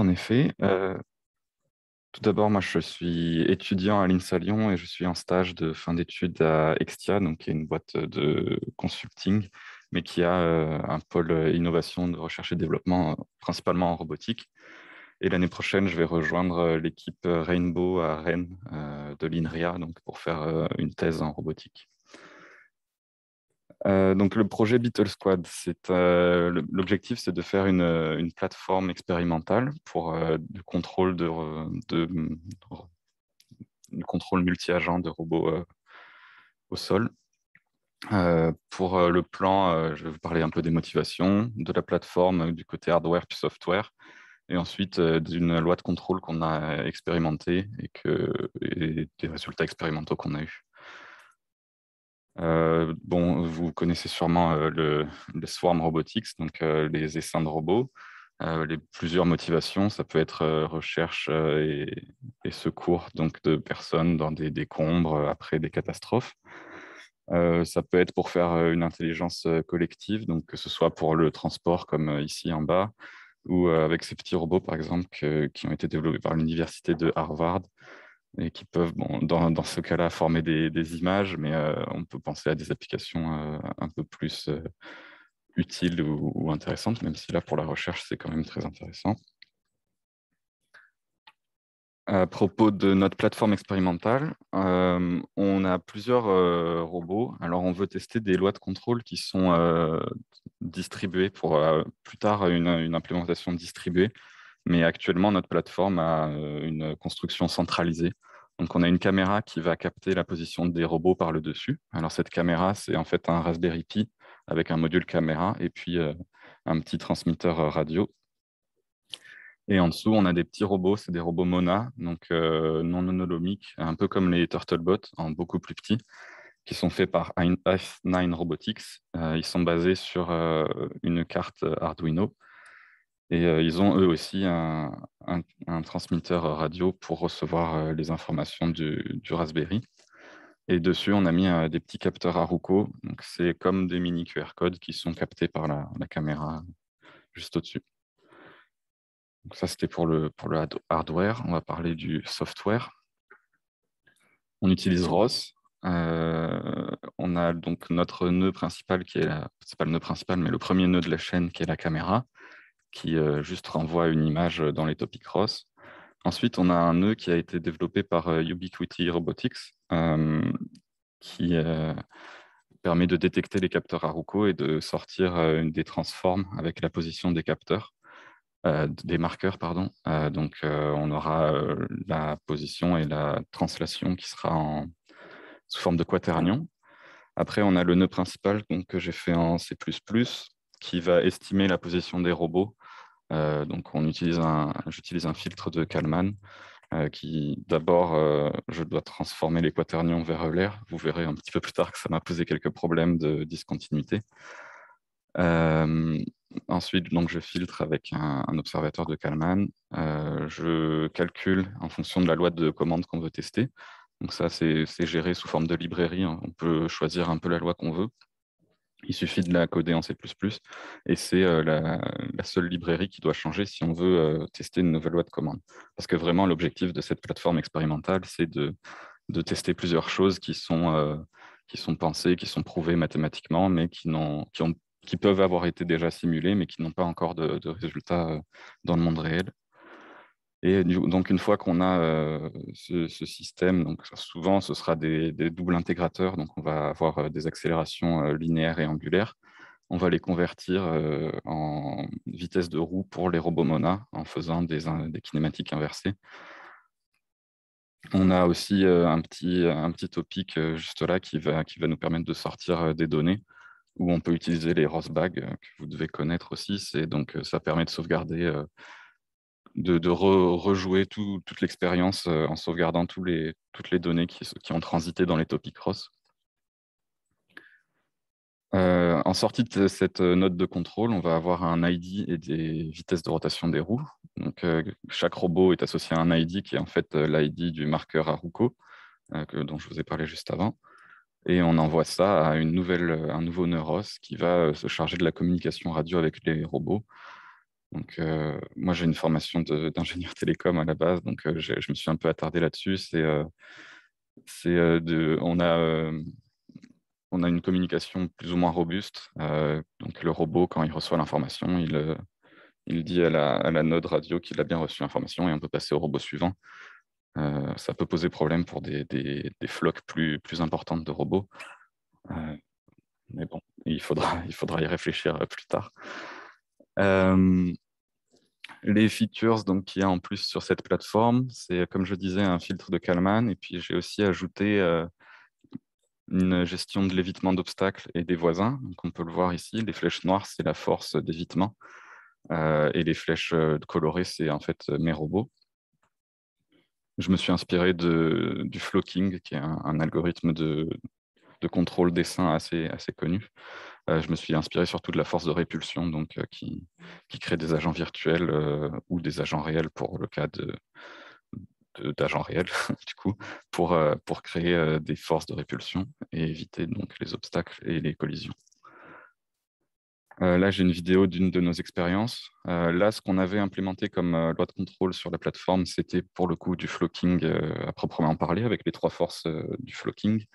En effet, tout d'abord, moi je suis étudiant à l'INSA Lyon et je suis en stage de fin d'études à Extia, donc qui est une boîte de consulting, mais qui a un pôle innovation de recherche et développement, principalement en robotique. Et l'année prochaine, je vais rejoindre l'équipe Rainbow à Rennes de l'INRIA, donc pour faire une thèse en robotique. Donc le projet Beetle Squad, l'objectif, c'est de faire une plateforme expérimentale pour du contrôle du contrôle multi-agent de robots au sol. Pour le plan, je vais vous parler un peu des motivations, de la plateforme, du côté hardware puis software, et ensuite d'une loi de contrôle qu'on a expérimentée et des résultats expérimentaux qu'on a eus. Bon, vous connaissez sûrement le Swarm Robotics, donc les essaims de robots. Les plusieurs motivations, ça peut être recherche et secours donc de personnes dans des décombres après des catastrophes. Ça peut être pour faire une intelligence collective, donc que ce soit pour le transport comme ici en bas, ou avec ces petits robots par exemple qui ont été développés par l'université de Harvard et qui peuvent, bon, dans ce cas-là, former des images, mais on peut penser à des applications un peu plus utiles ou intéressantes, même si là, pour la recherche, c'est quand même très intéressant. À propos de notre plateforme expérimentale, on a plusieurs robots. Alors, on veut tester des lois de contrôle qui sont distribuées pour plus tard une implémentation distribuée. Mais actuellement, notre plateforme a une construction centralisée. Donc, on a une caméra qui va capter la position des robots par le dessus. Alors, cette caméra, c'est en fait un Raspberry Pi avec un module caméra et puis un petit transmetteur radio. Et en dessous, on a des petits robots, c'est des robots Mona, donc non monolomiques, un peu comme les Turtlebots, en beaucoup plus petits, qui sont faits par F9 Robotics. Ils sont basés sur une carte Arduino. Et ils ont eux aussi un transmetteur radio pour recevoir les informations du Raspberry. Et dessus, on a mis des petits capteurs Aruco. Donc, c'est comme des mini QR codes qui sont captés par la caméra juste au-dessus. Donc, ça, c'était pour le hardware. On va parler du software. On utilise ROS. On a donc notre nœud principal qui est c'est pas le nœud principal, mais le premier nœud de la chaîne qui est la caméra, qui juste renvoie une image dans les topics ROS. Ensuite, on a un nœud qui a été développé par Ubiquiti Robotics, qui permet de détecter les capteurs Aruco et de sortir des transforms avec la position des capteurs, des marqueurs, pardon. Donc, on aura la position et la translation qui sera sous forme de quaternion. Après, on a le nœud principal donc, que j'ai fait en C++, qui va estimer la position des robots. Donc, j'utilise un filtre de Kalman qui, d'abord, je dois transformer les quaternions vers Euler. Vous verrez un petit peu plus tard que ça m'a posé quelques problèmes de discontinuité. Euh, Ensuite, donc, je filtre avec un observateur de Kalman. Je calcule en fonction de la loi de commande qu'on veut tester. Donc ça, c'est géré sous forme de librairie, hein. On peut choisir un peu la loi qu'on veut. Il suffit de la coder en C++ et c'est la seule librairie qui doit changer si on veut tester une nouvelle loi de commande. Parce que vraiment, l'objectif de cette plateforme expérimentale, c'est de tester plusieurs choses qui sont pensées, qui sont prouvées mathématiquement, mais qui peuvent avoir été déjà simulées, mais qui n'ont pas encore de résultats dans le monde réel. Et donc, une fois qu'on a ce système, donc souvent, ce sera des doubles intégrateurs. Donc, on va avoir des accélérations linéaires et angulaires. On va les convertir en vitesse de roue pour les robots Mona en faisant des kinématiques inversées. On a aussi un petit topic juste là qui va nous permettre de sortir des données où on peut utiliser les ROSBAG que vous devez connaître aussi. Donc, ça permet de sauvegarder de rejouer toute l'expérience en sauvegardant toutes les données qui ont transité dans les topics cross. En sortie de cette note de contrôle, on va avoir un ID et des vitesses de rotation des roues. Donc, chaque robot est associé à un ID qui est en fait l'ID du marqueur Aruco, dont je vous ai parlé juste avant. Et on envoie ça à un nouveau Neuros qui va se charger de la communication radio avec les robots. Donc, moi, j'ai une formation d'ingénieur télécom à la base, donc je me suis un peu attardé là-dessus. On a une communication plus ou moins robuste. Donc, le robot, quand il reçoit l'information, il dit à la node radio qu'il a bien reçu l'information et on peut passer au robot suivant. Ça peut poser problème pour des flottes plus importantes de robots. Euh, mais bon, il faudra y réfléchir plus tard. Euh, les features donc, qu'il y a en plus sur cette plateforme, c'est comme je disais, un filtre de Kalman. Et puis j'ai aussi ajouté une gestion de l'évitement d'obstacles et des voisins. Donc, on peut le voir ici, les flèches noires, c'est la force d'évitement. Et les flèches colorées, c'est en fait mes robots. Je me suis inspiré du flocking, qui est un algorithme de contrôle dessin assez connu. Je me suis inspiré surtout de la force de répulsion, donc, qui crée des agents virtuels ou des agents réels pour le cas d'agents réels, du coup, pour créer des forces de répulsion et éviter donc les obstacles et les collisions. Là, j'ai une vidéo d'une de nos expériences. Là, ce qu'on avait implémenté comme loi de contrôle sur la plateforme, c'était pour le coup du flocking à proprement parler, avec les 3 forces du flocking.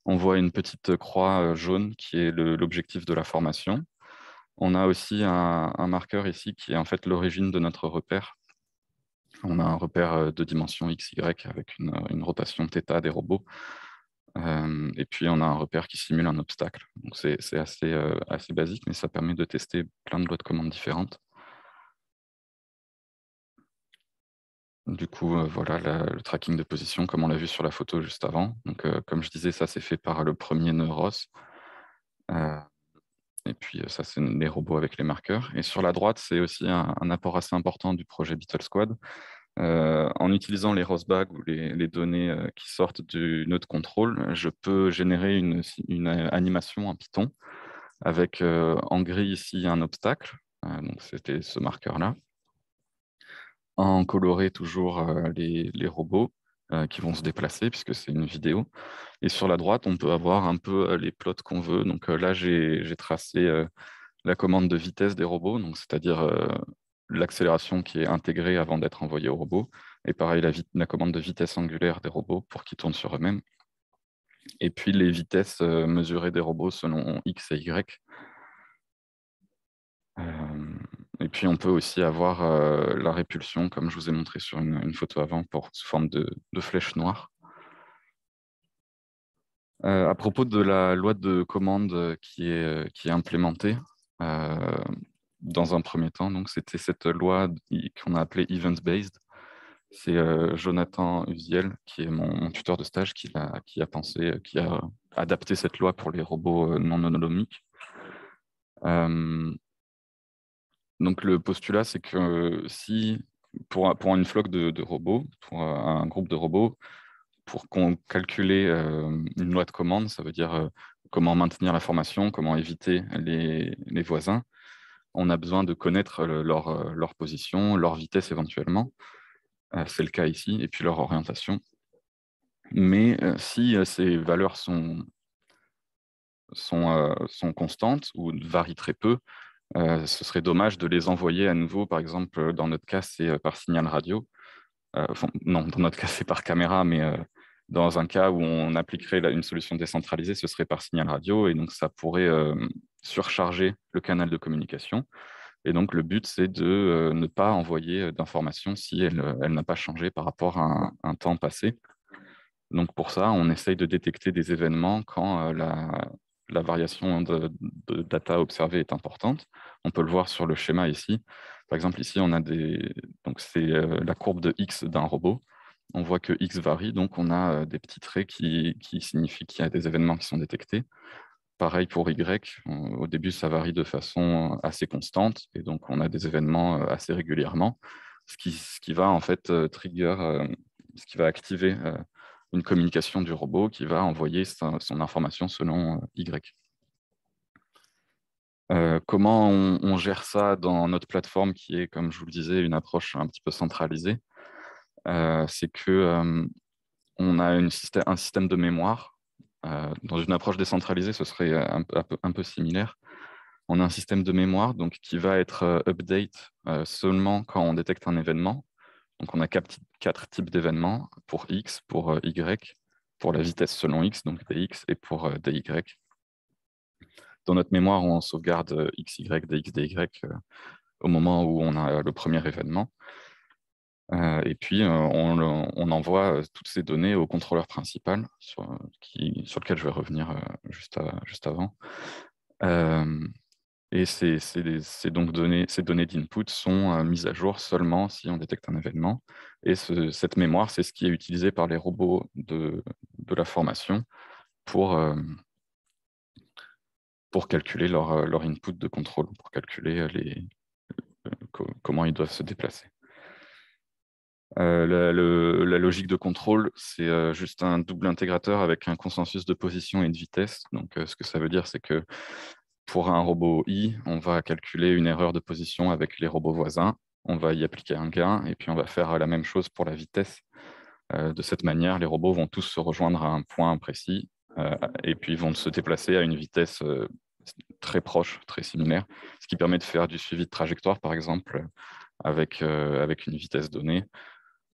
On voit une petite croix jaune qui est l'objectif de la formation. On a aussi un marqueur ici qui est en fait l'origine de notre repère. On a un repère de dimension x, y avec une rotation θ des robots. Et puis, on a un repère qui simule un obstacle. Donc, c'est assez basique, mais ça permet de tester plein de lois de commande différentes. Du coup, voilà le tracking de position, comme on l'a vu sur la photo juste avant. Donc, comme je disais, ça, c'est fait par le premier Neuros. Et puis, ça, c'est les robots avec les marqueurs. Et sur la droite, c'est aussi un apport assez important du projet Beetle Squad. En utilisant les Rosbag ou les données qui sortent du node control, je peux générer une animation en Python avec en gris ici un obstacle. Donc, c'était ce marqueur-là. En coloré, toujours les robots qui vont se déplacer puisque c'est une vidéo. Et sur la droite, on peut avoir un peu les plots qu'on veut. Donc là, j'ai tracé la commande de vitesse des robots, donc c'est-à-dire l'accélération qui est intégrée avant d'être envoyée au robot. Et pareil, la commande de vitesse angulaire des robots pour qu'ils tournent sur eux-mêmes. Et puis les vitesses mesurées des robots selon X et Y. Et puis on peut aussi avoir la répulsion, comme je vous ai montré sur une photo avant, sous forme de flèches noires. À propos de la loi de commande qui est implémentée, euh, dans un premier temps, donc c'était cette loi qu'on a appelée event-based. C'est Jonathan Uziel, qui est mon tuteur de stage, qui a adapté cette loi pour les robots non autonomiques. Donc le postulat, c'est que si pour une flotte de robots, pour un groupe de robots, pour qu'on calcule une loi de commande, ça veut dire comment maintenir la formation, comment éviter les voisins, on a besoin de connaître leur position, leur vitesse éventuellement. C'est le cas ici, et puis leur orientation. Mais si ces valeurs sont constantes ou varient très peu, ce serait dommage de les envoyer à nouveau. Par exemple, dans notre cas, c'est par signal radio. Enfin, non, dans notre cas, c'est par caméra, mais dans un cas où on appliquerait une solution décentralisée, ce serait par signal radio, et donc ça pourrait surcharger le canal de communication. Et donc, le but, c'est de ne pas envoyer d'informations si elle n'a pas changé par rapport à un temps passé. Donc, pour ça, on essaye de détecter des événements quand la variation de data observée est importante. On peut le voir sur le schéma ici. Par exemple, ici, on a donc c'est la courbe de X d'un robot. On voit que X varie, donc on a des petits traits qui signifient qu'il y a des événements qui sont détectés. Pareil pour Y, au début ça varie de façon assez constante et donc on a des événements assez régulièrement, ce qui va en fait ce qui va activer une communication du robot qui va envoyer son information selon Y. Comment on gère ça dans notre plateforme qui est, comme je vous le disais, une approche un petit peu centralisée. C'est que on a un système de mémoire. Dans une approche décentralisée, ce serait un peu similaire. On a un système de mémoire donc, qui va être update seulement quand on détecte un événement. Donc, on a quatre types d'événements pour X, pour Y, pour la vitesse selon X, donc dx, et pour dy. Dans notre mémoire, on sauvegarde xy, dx, dy au moment où on a le premier événement. Et puis, on envoie toutes ces données au contrôleur principal, sur lequel je vais revenir juste avant. Et ces données d'input sont mises à jour seulement si on détecte un événement. Et cette mémoire, c'est ce qui est utilisé par les robots de la formation pour calculer leur input de contrôle, pour calculer comment ils doivent se déplacer. La logique de contrôle, c'est juste un double intégrateur avec un consensus de position et de vitesse. Donc, ce que ça veut dire, c'est que pour un robot I, on va calculer une erreur de position avec les robots voisins. On va y appliquer un gain et puis on va faire la même chose pour la vitesse. De cette manière, les robots vont tous se rejoindre à un point précis et puis vont se déplacer à une vitesse très proche, très similaire, ce qui permet de faire du suivi de trajectoire, par exemple, avec une vitesse donnée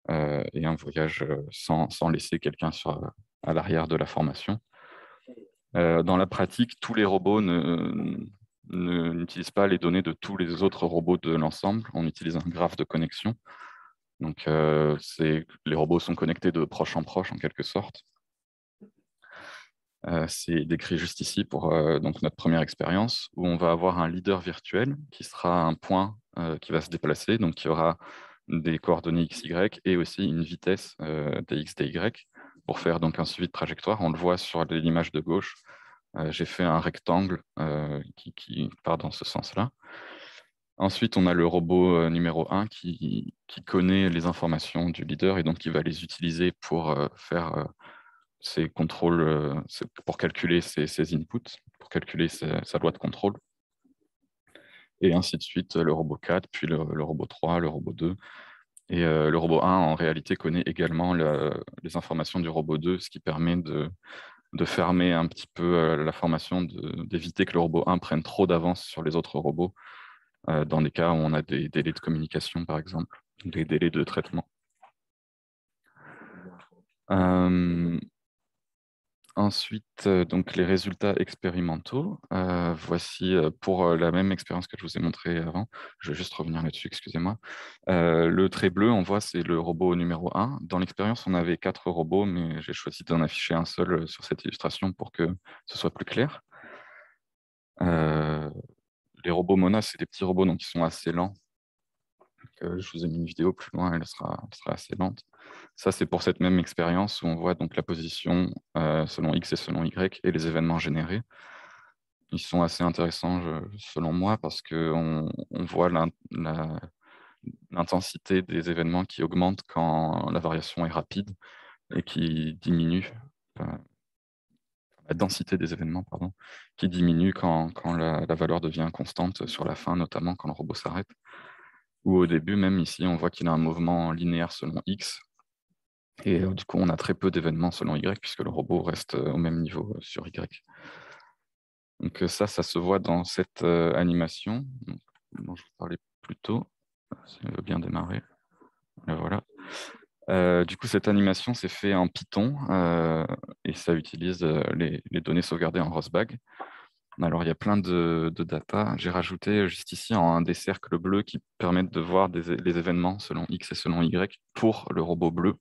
et un voyage sans laisser quelqu'un à l'arrière de la formation. Dans la pratique, tous les robots n'utilisent pas les données de tous les autres robots de l'ensemble. On utilise un graphe de connexion. Donc, les robots sont connectés de proche en proche, en quelque sorte. C'est décrit juste ici pour donc notre première expérience, où on va avoir un leader virtuel qui sera un point qui va se déplacer, donc qui aura des coordonnées x, y et aussi une vitesse dx, dy pour faire donc un suivi de trajectoire. On le voit sur l'image de gauche. J'ai fait un rectangle qui part dans ce sens-là. Ensuite, on a le robot numéro 1 qui connaît les informations du leader et donc qui va les utiliser pour faire ses contrôles, pour calculer ses inputs, pour calculer sa loi de contrôle. Et ainsi de suite, le robot 4, puis le robot 3, le robot 2. Et le robot 1, en réalité, connaît également les informations du robot 2, ce qui permet de fermer un petit peu la formation, d'éviter que le robot 1 prenne trop d'avance sur les autres robots, dans des cas où on a des délais de communication, par exemple, des délais de traitement. Ensuite, donc les résultats expérimentaux. Voici pour la même expérience que je vous ai montré avant. Je vais juste revenir là-dessus, excusez-moi. Le trait bleu, on voit, c'est le robot numéro 1. Dans l'expérience, on avait 4 robots, mais j'ai choisi d'en afficher un seul sur cette illustration pour que ce soit plus clair. Les robots Mona, c'est des petits robots donc, qui sont assez lents. Je vous ai mis une vidéo plus loin, elle sera assez lente. Ça, c'est pour cette même expérience où on voit donc la position selon X et selon Y et les événements générés. Ils sont assez intéressants selon moi parce qu'on voit l'intensité des événements qui augmente quand la variation est rapide et qui diminue, la densité des événements, pardon, qui diminue quand la valeur devient constante sur la fin, notamment quand le robot s'arrête. Ou au début, même ici, on voit qu'il a un mouvement linéaire selon X. Et du coup, on a très peu d'événements selon Y, puisque le robot reste au même niveau sur Y. Donc ça se voit dans cette animation dont je vous parlais plus tôt. Si elle veut bien démarrer. Et voilà. Du coup, cette animation s'est faite en Python et ça utilise les données sauvegardées en Rosbag. Alors, il y a plein de data. J'ai rajouté juste ici des cercles bleus qui permettent de voir les événements selon X et selon Y pour le robot bleu,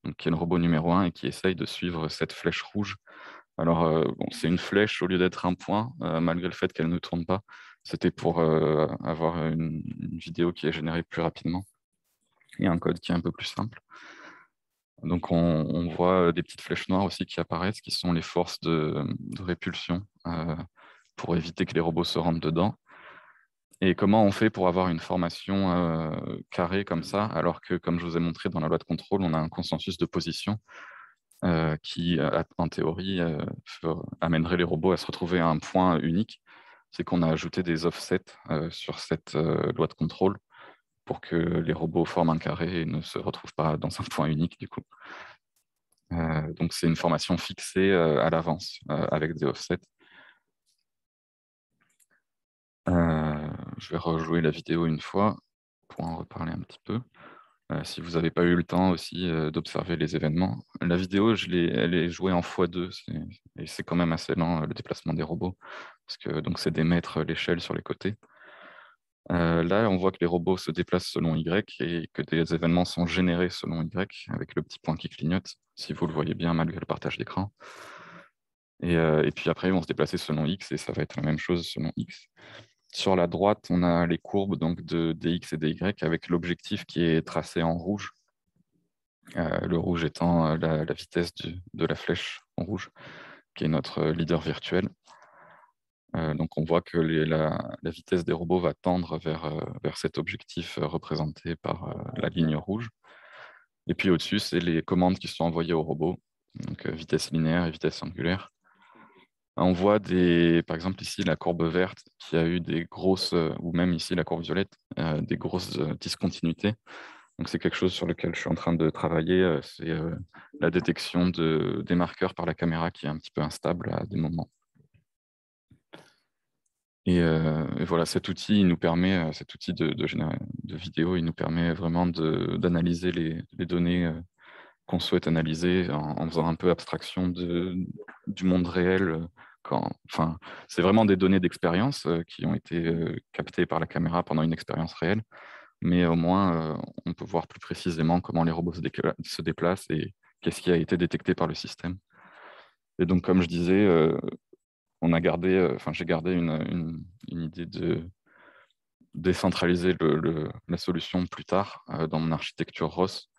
donc qui est le robot numéro 1 et qui essaye de suivre cette flèche rouge. Alors, bon, c'est une flèche au lieu d'être un point, malgré le fait qu'elle ne tourne pas. C'était pour avoir une vidéo qui est générée plus rapidement et un code qui est un peu plus simple. Donc, on voit des petites flèches noires aussi qui apparaissent, qui sont les forces de répulsion pour éviter que les robots se rentrent dedans. Et comment on fait pour avoir une formation carrée comme ça, alors que, comme je vous ai montré dans la loi de contrôle, on a un consensus de position qui, en théorie, amènerait les robots à se retrouver à un point unique. C'est qu'on a ajouté des offsets sur cette loi de contrôle pour que les robots forment un carré et ne se retrouvent pas dans un point unique, du coup. Donc, c'est une formation fixée à l'avance avec des offsets. Je vais rejouer la vidéo une fois pour en reparler un petit peu. Si vous n'avez pas eu le temps aussi d'observer les événements. La vidéo, elle est jouée en x2, et c'est quand même assez lent le déplacement des robots, parce que donc c'est des mètres l'échelle sur les côtés. Là, on voit que les robots se déplacent selon Y et que des événements sont générés selon Y, avec le petit point qui clignote, si vous le voyez bien malgré le partage d'écran. Et puis après, ils vont se déplacer selon X, et ça va être la même chose selon X. Sur la droite, on a les courbes donc de dx et dy avec l'objectif qui est tracé en rouge. Le rouge étant la vitesse de la flèche en rouge, qui est notre leader virtuel. Donc on voit que la vitesse des robots va tendre vers cet objectif représenté par la ligne rouge. Et puis au-dessus, c'est les commandes qui sont envoyées aux robots, donc vitesse linéaire et vitesse angulaire. On voit par exemple ici la courbe verte qui a eu des grosses, ou même ici la courbe violette, des grosses discontinuités. Donc c'est quelque chose sur lequel je suis en train de travailler, c'est la détection des marqueurs par la caméra qui est un petit peu instable à des moments. Et voilà, cet outil, il nous permet, cet outil de vidéo, il nous permet vraiment d'analyser les données qu'on souhaite analyser en faisant un peu abstraction du monde réel. Enfin, c'est vraiment des données d'expérience qui ont été captées par la caméra pendant une expérience réelle, mais au moins, on peut voir plus précisément comment les robots se déplacent et qu'est-ce qui a été détecté par le système. Et donc, comme je disais, j'ai gardé une idée de décentraliser la solution plus tard dans mon architecture ROS.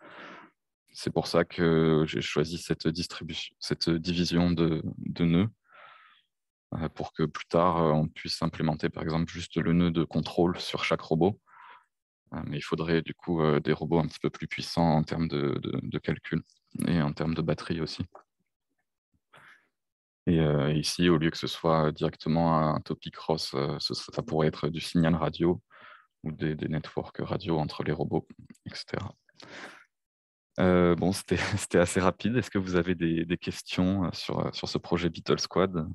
C'est pour ça que j'ai choisi cette division de nœuds pour que plus tard, on puisse implémenter par exemple juste le nœud de contrôle sur chaque robot. Mais il faudrait du coup des robots un petit peu plus puissants en termes de calcul et en termes de batterie aussi. Et ici, au lieu que ce soit directement un topic ROS, ça pourrait être du signal radio ou des networks radio entre les robots, etc. Bon, c'était assez rapide. Est-ce que vous avez des questions sur ce projet Beetle Squad?